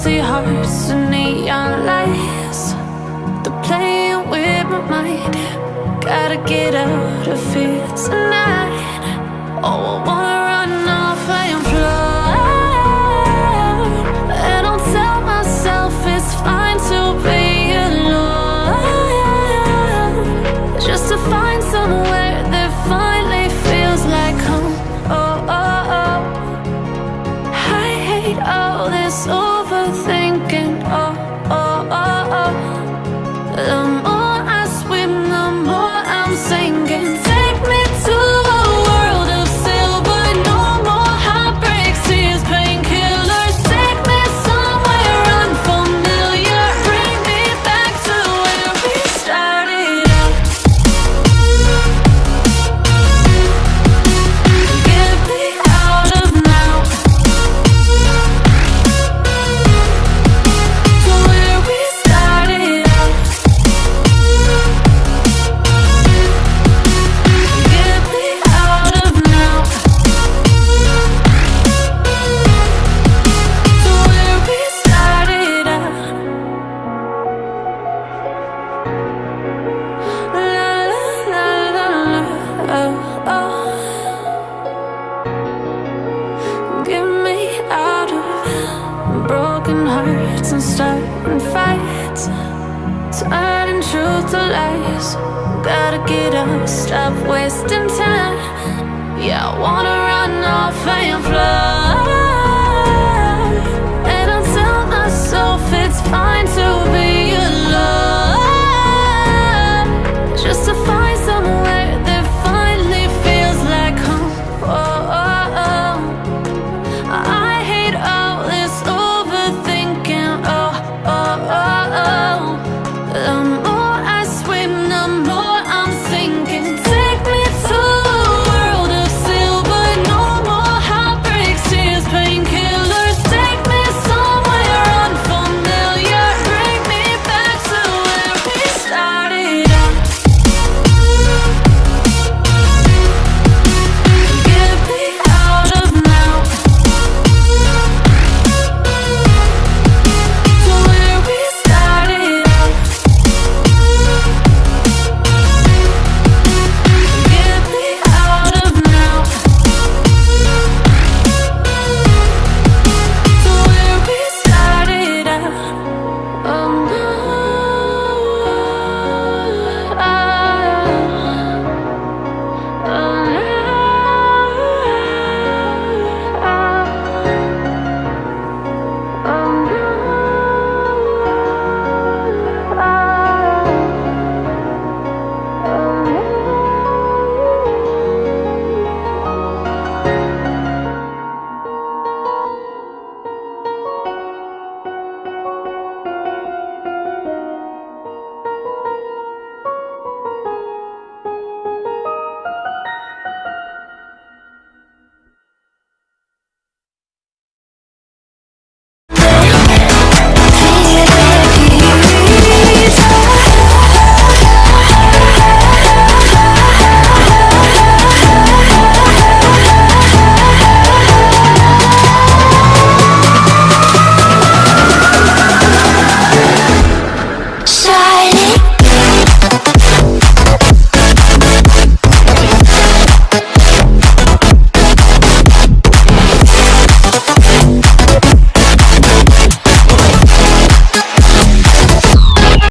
empty hearts and neon lights. They're playing with my mind. Gotta get out of here tonight. Oh, I wanna run off and fly. And I'll tell myself it's fine to be alone, just to find somewhere that finally feels like home. Oh, oh, oh. I hate all this overthinking. Oh, oh, oh, oh. The more I swim, the more I'm sinking. Take me to a world of silver. No more heartbreaks, tears, painkillers. Take me somewhere unfamiliar. Bring me back to where we started out. Get me out of now, to where we started out. Get me out of now, to where we started out. La la la la la, oh, oh. Get me out of broken hearts and starting fights, turning truth to lies. Gotta get up, stop wasting time. Yeah, I wanna run off and fly.